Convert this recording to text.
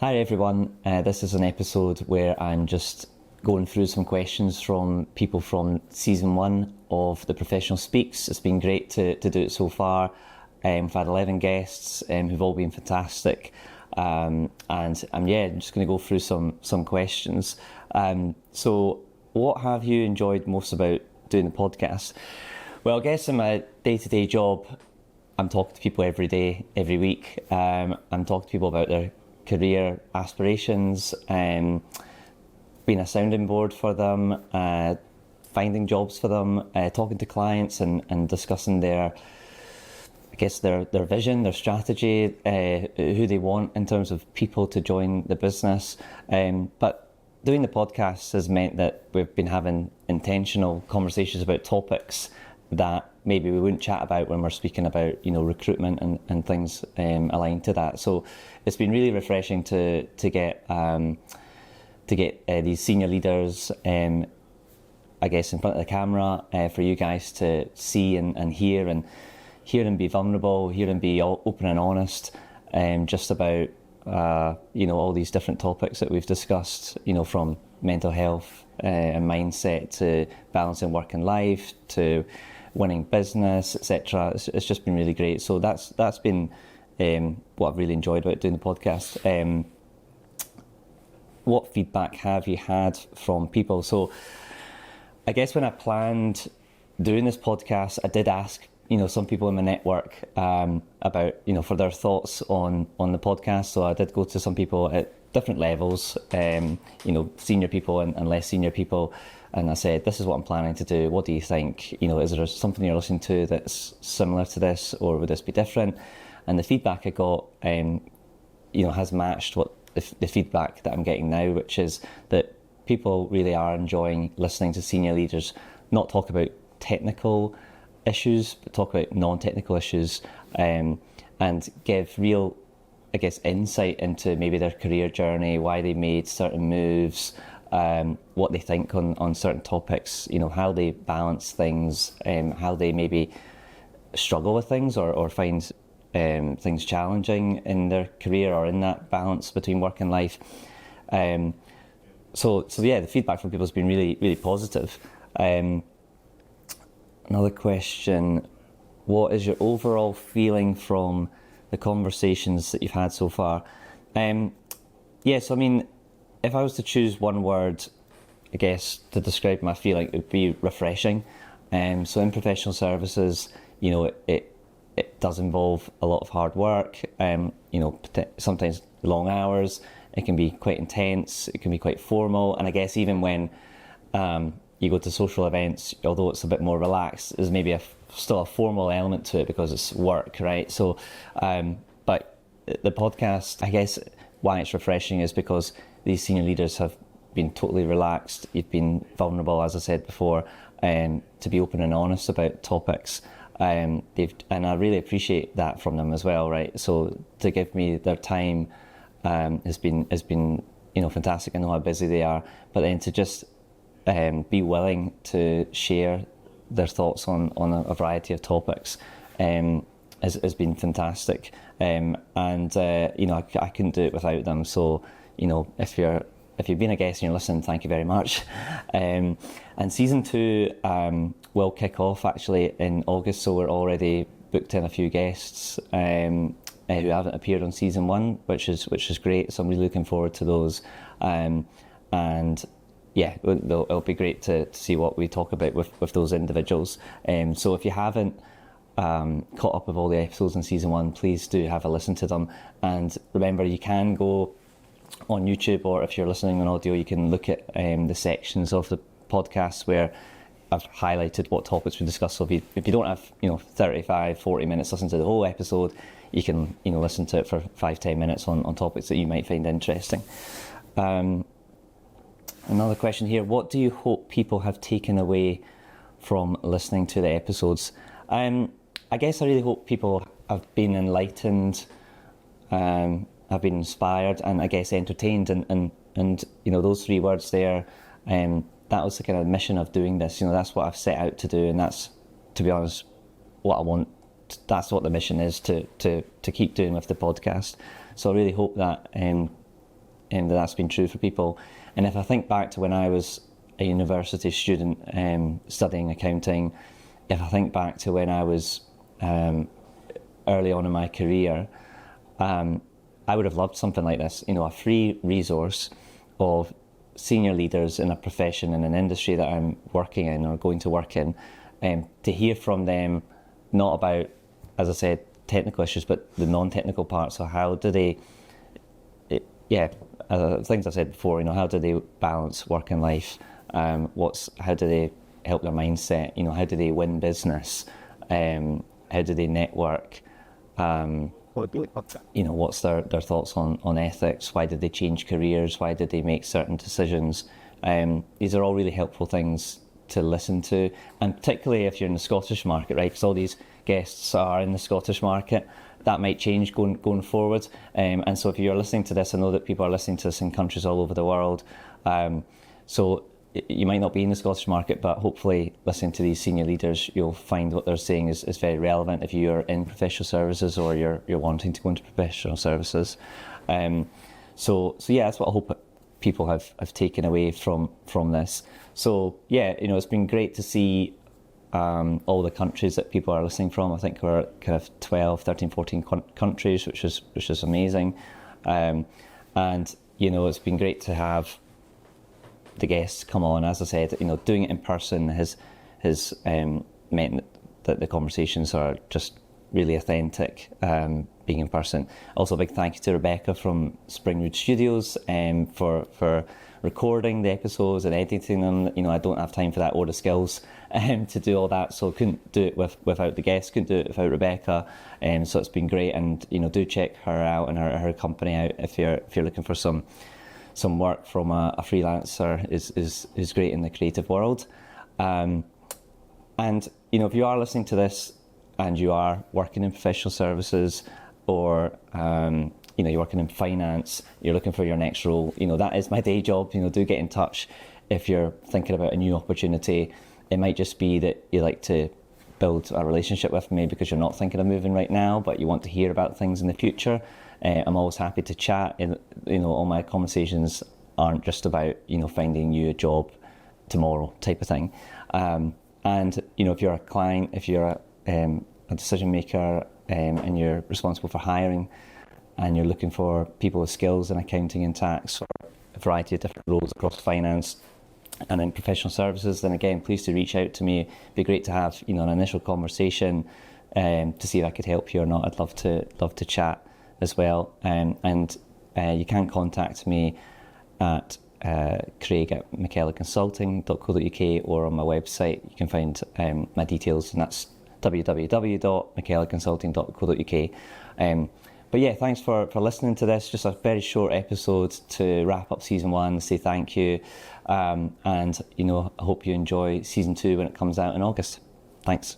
Hi everyone, this is an episode where I'm just going through some questions from people from season 1 of The Professional Speaks. It's been great to do it so far. We've had 11 guests who've all been fantastic, and I'm just going to go through some questions. So what have you enjoyed most about doing the podcast? Well, I guess in my day-to-day job, I'm talking to people every day, every week. I'm talking to people about their career aspirations, being a sounding board for them, finding jobs for them, talking to clients and discussing their vision, their strategy, who they want in terms of people to join the business. But doing the podcast has meant that we've been having intentional conversations about topics that maybe we wouldn't chat about when we're speaking about, recruitment and things aligned to that. So it's been really refreshing to get these senior leaders, in front of the camera for you guys to see and hear and be vulnerable, hear and be open and honest, just about all these different topics that we've discussed, from mental health and mindset to balancing work and life to winning business, etc. It's just been really great. So that's been what I've really enjoyed about doing the podcast. What feedback have you had from people? So I guess when I planned doing this podcast, I did ask some people in my network about for their thoughts on the podcast. So I did go to some people at different levels, senior people and less senior people, and I said, this is what I'm planning to do. What do you think? Is there something you're listening to that's similar to this, or would this be different? And the feedback I got, has matched what the feedback that I'm getting now, which is that people really are enjoying listening to senior leaders not talk about technical issues, but talk about non-technical issues, and give real, insight into maybe their career journey, why they made certain moves, what they think on certain topics, how they balance things, how they maybe struggle with things or find things challenging in their career or in that balance between work and life. So the feedback from people has been really, really positive. Another question, what is your overall feeling from the conversations that you've had so far? If I was to choose one word, to describe my feeling, it would be refreshing. So in professional services, it does involve a lot of hard work, sometimes long hours. It can be quite intense, it can be quite formal, and I guess even when you go to social events, although it's a bit more relaxed, there's maybe still a formal element to it because it's work, right? So, but the podcast, I guess why it's refreshing is because these senior leaders have been totally relaxed. You've been vulnerable, as I said before, to be open and honest about topics. And I really appreciate that from them as well, right? So to give me their time has been fantastic. I know how busy they are, but then to just be willing to share their thoughts on a variety of topics has been fantastic. I couldn't do it without them. So, if you've been a guest and you're listening, thank you very much. And season 2 will kick off actually in August, so we're already booked in a few guests who haven't appeared on season 1, which is great. So I'm really looking forward to those. It'll be great to see what we talk about with those individuals. So if you haven't caught up with all the episodes in season 1, please do have a listen to them. And remember, you can go on YouTube, or if you're listening on audio, you can look at the sections of the podcast where I've highlighted what topics we discussed. So if you don't have 35, 40 minutes listen to the whole episode, you can listen to it for 5-10 minutes on topics that you might find interesting. Another question here, what do you hope people have taken away from listening to the episodes? I guess I really hope people have been enlightened, have been inspired, and I guess entertained, and those 3 words there, that was the kind of mission of doing this. That's what I've set out to do, and that's, to be honest, what I want. That's what the mission is, to keep doing with the podcast. So I really hope that that's been true for people. And if I think back to when I was a university student studying accounting, if I think back to when I was early on in my career, I would have loved something like this, a free resource of senior leaders in a profession, in an industry that I'm working in or going to work in, to hear from them, not about, as I said, technical issues, but the non-technical parts. So how do they, things I've said before, how do they balance work and life? How do they help their mindset? How do they win business? How do they network? What's their thoughts on ethics? Why did they change careers? Why did they make certain decisions? These are all really helpful things to listen to, and particularly if you're in the Scottish market, right? Because all these guests are in the Scottish market. That might change going forward. And so if you're listening to this, I know that people are listening to this in countries all over the world. So you might not be in the Scottish market, but hopefully listening to these senior leaders, you'll find what they're saying is very relevant if you're in professional services or you're wanting to go into professional services. So that's what I hope people have taken away from this. So it's been great to see all the countries that people are listening from. I think we're kind of 12, 13, 14 countries, which is amazing. And it's been great to have the guests come on. As I said, doing it in person has meant that the conversations are just really authentic, being in person. Also, a big thank you to Rebecca from Springwood Studios for recording the episodes and editing them. I don't have time for that or the skills to do all that, so couldn't do it without the guests, couldn't do it without Rebecca. So it's been great, and do check her out and her company out if you're looking for some work from a freelancer. Is great in the creative world. And if you are listening to this and you are working in professional services, or you're working in finance, you're looking for your next role, that is my day job. Do get in touch if you're thinking about a new opportunity. It might just be that you like to build a relationship with me because you're not thinking of moving right now, but you want to hear about things in the future. I'm always happy to chat. All my conversations aren't just about finding you a job tomorrow type of thing. And if you're a client, if you're a decision maker, and you're responsible for hiring, and you're looking for people with skills in accounting and tax, or a variety of different roles across finance and in professional services, then again, please do reach out to me. It'd be great to have an initial conversation to see if I could help you or not. I'd love to chat as well. And you can contact me at craig@mckellarconsulting.co.uk, or on my website. You can find my details, and that's www.mckellarconsulting.co.uk. But thanks for listening to this. Just a very short episode to wrap up season 1, say thank you. And I hope you enjoy season 2 when it comes out in August. Thanks.